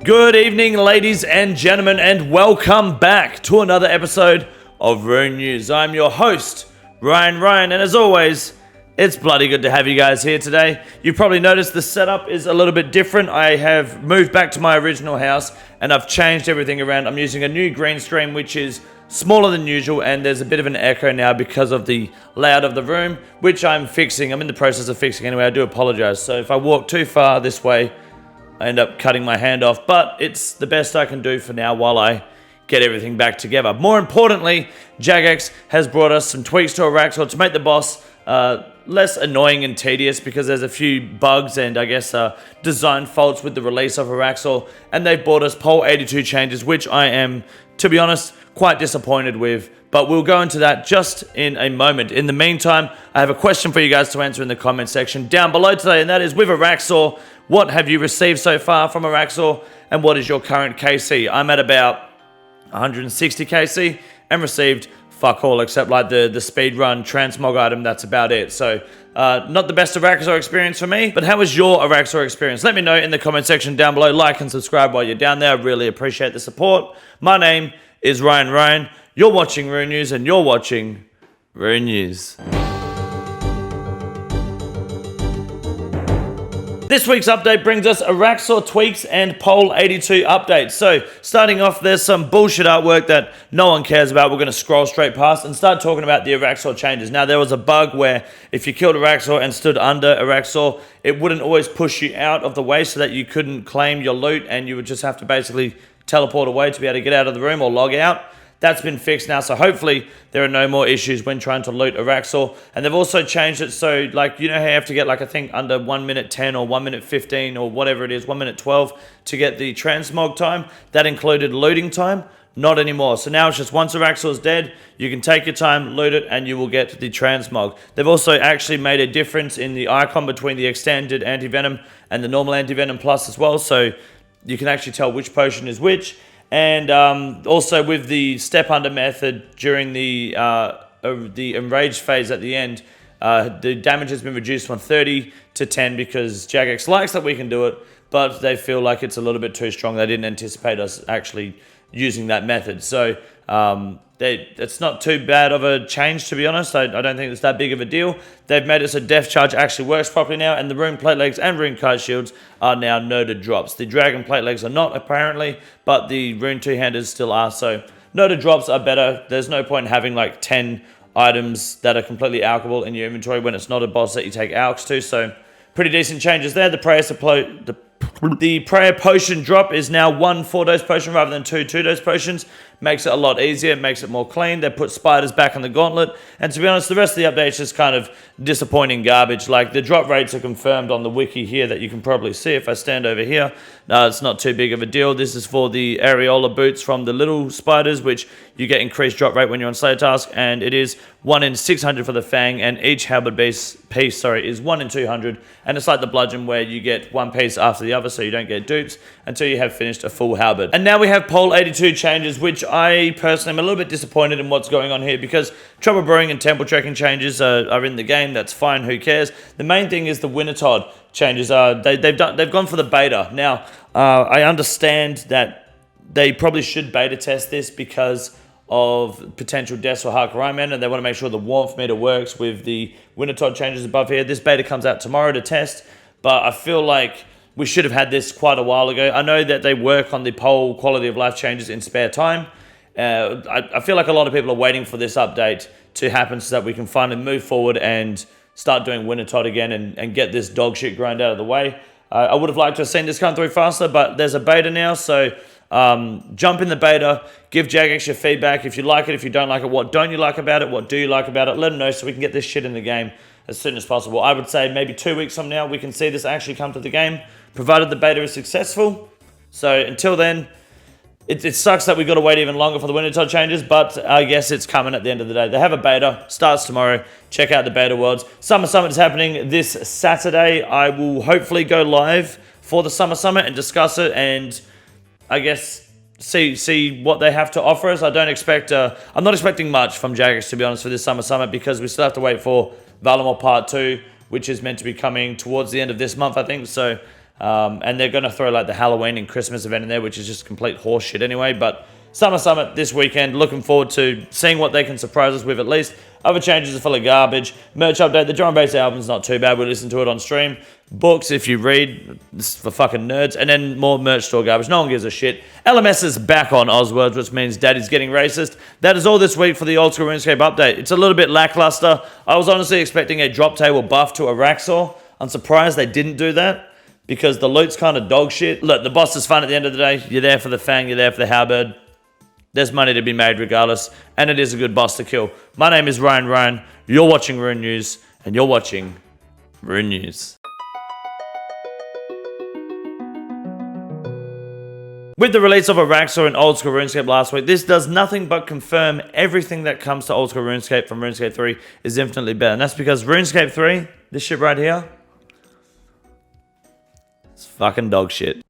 Good evening, ladies and gentlemen, and welcome back to another episode of Rune News. I'm your host, Ryan, and as always, it's bloody good to have you guys here today. You've probably noticed the setup is a little bit different. I have moved back to my original house, and I've changed everything around. I'm using a new green screen, which is smaller than usual, and there's a bit of an echo now because of the layout of the room, which I'm fixing. I'm in the process of fixing anyway. I do apologize. So if I walk too far this way, I end up cutting my hand off, but it's the best I can do for now while I get everything back together. More importantly, Jagex has brought us some tweaks to Araxxor to make the boss less annoying and tedious, because there's a few bugs and I guess design faults with the release of Araxxor, and they've brought us Pole 82 changes, which I am, to be honest, quite disappointed with, but we'll go into that just in a moment. In the meantime, I have a question for you guys to answer in the comment section down below today, and that is, with Araxxor, what have you received so far from Araxxor, and what is your current KC? I'm at about 160 KC and received fuck all, except like the speedrun transmog item. That's about it. So not the best Araxxor experience for me, but how was your Araxxor experience? Let me know in the comment section down below. Like and subscribe while you're down there. I really appreciate the support. My name is Ryan. You're watching Rune News, and you're watching Rune News. This week's update brings us Araxxor tweaks and Pole 82 updates. So, starting off, there's some bullshit artwork that no one cares about. We're going to scroll straight past and start talking about the Araxxor changes. Now, there was a bug where if you killed Araxxor and stood under Araxxor, it wouldn't always push you out of the way so that you couldn't claim your loot, and you would just have to basically teleport away to be able to get out of the room or log out. That's been fixed now, so hopefully there are no more issues when trying to loot Araxxor. And they've also changed it so, like, you know how you have to get, like, I think under 1 minute 10 or 1 minute 15 or whatever it is, 1 minute 12 to get the transmog time? That included looting time? Not anymore. So now it's just once Araxxor's dead, you can take your time, loot it, and you will get the transmog. They've also actually made a difference in the icon between the extended anti-venom and the normal anti-venom plus as well, so you can actually tell which potion is which. And also with the step under method during the enraged phase at the end, the damage has been reduced from 30 to 10 because Jagex likes that we can do it, but they feel like it's a little bit too strong. They didn't anticipate us actually using that method. So it's not too bad of a change, to be honest. I don't think it's that big of a deal. They've made it so death charge actually works properly now, and the rune plate legs and rune kite shields are now noted drops. The dragon plate legs are not, apparently, but the rune two-handers still are. So noted drops are better. There's no point in having like 10 items that are completely alchable in your inventory when it's not a boss that you take alchs to. So pretty decent changes there. The prayer potion drop is now 1 4-dose potion rather than 2 2-dose potions. Makes it a lot easier, makes it more clean. They put spiders back on the gauntlet. And to be honest, the rest of the update is just kind of disappointing garbage. Like, the drop rates are confirmed on the wiki here that you can probably see if I stand over here. No, it's not too big of a deal. This is for the areola boots from the little spiders, which you get increased drop rate when you're on Slayer task. And it is 1 in 600 for the Fang, and each halberd piece is 1 in 200. And it's like the bludgeon where you get one piece after the other, so you don't get dupes until you have finished a full halberd. And now we have Pole 82 changes, which I personally am a little bit disappointed in what's going on here, because Trouble Brewing and Temple Trekking changes are in the game. That's fine, who cares? The main thing is the Wintertodt changes. They've gone for the beta. Now, I understand that they probably should beta test this because of potential deaths for hardcore Ironman, and they want to make sure the warmth meter works with the Wintertodt changes above here. This beta comes out tomorrow to test, but I feel like we should have had this quite a while ago. I know that they work on the pole quality of life changes in spare time. I feel like a lot of people are waiting for this update to happen so that we can finally move forward and start doing Wintertodt again and get this dog shit grind out of the way. I would have liked to have seen this come through faster, but there's a beta now, so jump in the beta, give Jagex your feedback. If you like it, if you don't like it, what don't you like about it, what do you like about it, let them know so we can get this shit in the game as soon as possible. I would say maybe 2 weeks from now we can see this actually come to the game, provided the beta is successful. So until then, it sucks that we've got to wait even longer for the Wintertodt changes, but I guess it's coming at the end of the day. They have a beta, starts tomorrow. Check out the beta worlds. Summer Summit is happening this Saturday. I will hopefully go live for the Summer Summit and discuss it, and I guess see what they have to offer us. I'm not expecting much from Jagex, to be honest, for this Summer Summit, because we still have to wait for Valamor Part 2, which is meant to be coming towards the end of this month, I think. So And they're going to throw like the Halloween and Christmas event in there, which is just complete horseshit anyway. But Summer Summit this weekend, looking forward to seeing what they can surprise us with at least. Other changes are full of garbage. Merch update, the drum and bass album's not too bad. We listen to it on stream. Books, if you read, this is for fucking nerds. And then more merch store garbage. No one gives a shit. LMS is back on Oswords, which means Daddy's getting racist. That is all this week for the Oldschool Runescape update. It's a little bit lackluster. I was honestly expecting a drop table buff to Araxxor. I'm surprised they didn't do that, because the loot's kind of dog shit. Look, the boss is fun at the end of the day. You're there for the fang, you're there for the halberd. There's money to be made regardless, and it is a good boss to kill. My name is Ryan. You're watching Rune News, and you're watching Rune News. With the release of Araxxor and Oldschool Runescape last week, this does nothing but confirm everything that comes to Oldschool Runescape from RuneScape 3 is infinitely better. And that's because RuneScape 3, this shit right here, it's fucking dog shit.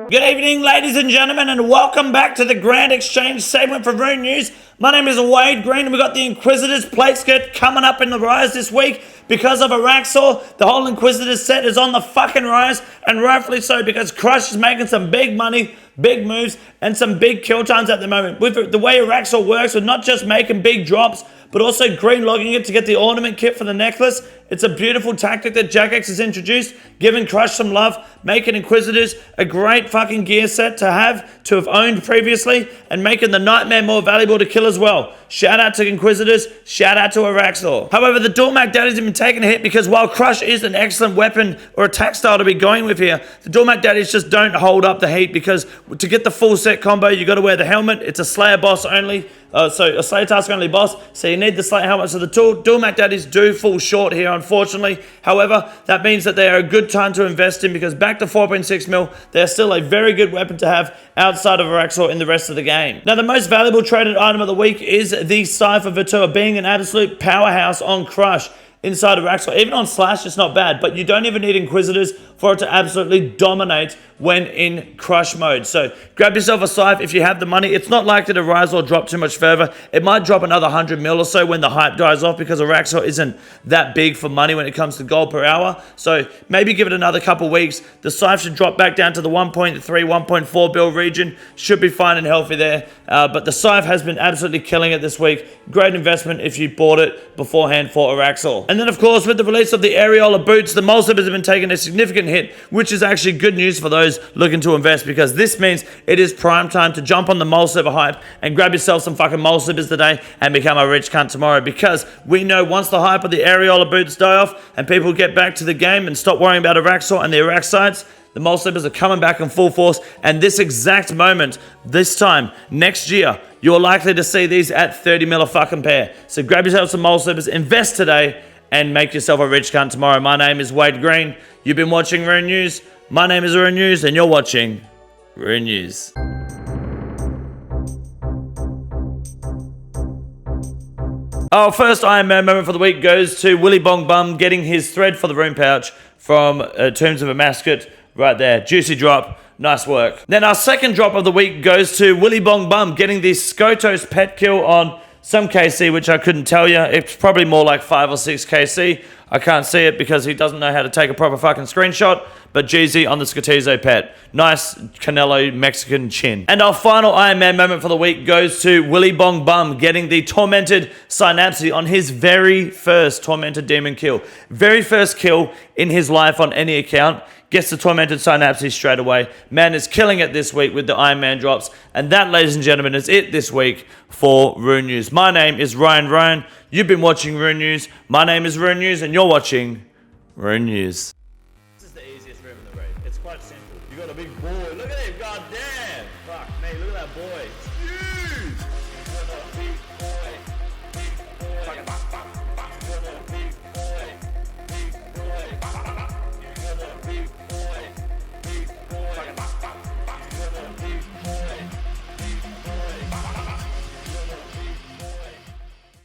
Good evening, ladies and gentlemen, and welcome back to the Grand Exchange segment for Rune News. My name is Wade Green, and we've got the Inquisitor's plate skirt coming up in the rise this week. Because of Araxxor, the whole Inquisitor's set is on the fucking rise, and rightfully so, because Crush is making some big money, big moves, and some big kill times at the moment. With the way Araxxor works, with not just making big drops, but also green logging it to get the ornament kit for the necklace. It's a beautiful tactic that Jagex has introduced, giving Crush some love, making Inquisitors a great fucking gear set to have owned previously, and making the Nightmare more valuable to kill as well. Shout out to Inquisitors, shout out to Araxxor. However, the Dormac Daddies have been taking a hit because while Crush is an excellent weapon or attack style to be going with here, the Dormac Daddies just don't hold up the heat, because to get the full set combo, you got to wear the helmet. It's a Slayer boss only. So a Slayer task only boss, so you need the Slayer helmet. So the Dormac Daddies do fall short here, unfortunately. However, that means that they are a good time to invest in, because back to 4.6 mil, they're still a very good weapon to have outside of Araxxor in the rest of the game. Now, the most valuable traded item of the week is the Cypher Vitua, being an absolute powerhouse on Crush. Inside of Araxxor, even on Slash, it's not bad, but you don't even need Inquisitors for it to absolutely dominate when in Crush mode. So grab yourself a Scythe if you have the money. It's not likely to rise or drop too much further. It might drop another 100 mil or so when the hype dies off, because Araxxor isn't that big for money when it comes to gold per hour. So maybe give it another couple weeks. The Scythe should drop back down to the 1.3, 1.4 bill region. Should be fine and healthy there. But the Scythe has been absolutely killing it this week. Great investment if you bought it beforehand for Araxxor. And then, of course, with the release of the Areola boots, the mole slippers have been taking a significant hit, which is actually good news for those looking to invest, because this means it is prime time to jump on the mole slipper hype and grab yourself some fucking mole slippers today and become a rich cunt tomorrow, because we know once the hype of the Areola boots die off and people get back to the game and stop worrying about Araxxor and the Arax sites, the mole slippers are coming back in full force. And this exact moment, this time next year, you're likely to see these at 30 mil a fucking pair. So grab yourself some mole slippers, invest today, and make yourself a rich cunt tomorrow. My name is Wade Green. You've been watching Rune News. My name is Rune News, and you're watching Rune News. Our first Iron Man moment for the week goes to Willy Bong Bum getting his thread for the rune pouch from Tombs of a Mascot. Right there, juicy drop, nice work. Then our second drop of the week goes to Willy Bong Bum getting the Skotos pet kill on some KC, which I couldn't tell you. It's probably more like 5 or 6 KC. I can't see it because he doesn't know how to take a proper fucking screenshot. But Jeezy on the Skotizo pet. Nice Canelo Mexican chin. And our final Iron Man moment for the week goes to Willy Bong Bum getting the Tormented Synapse on his very first Tormented Demon kill. Very first kill in his life on any account. Gets the Tormented Synapse straight away. Man is killing it this week with the Iron Man drops. And that, ladies and gentlemen, is it this week for Rune News. My name is Ryan. You've been watching Rune News. My name is Rune News, and you're watching Rune News. This is the easiest room in the raid. It's quite simple. You got a big boy. Look at him. God damn. Fuck me. Look at that boy. It's huge.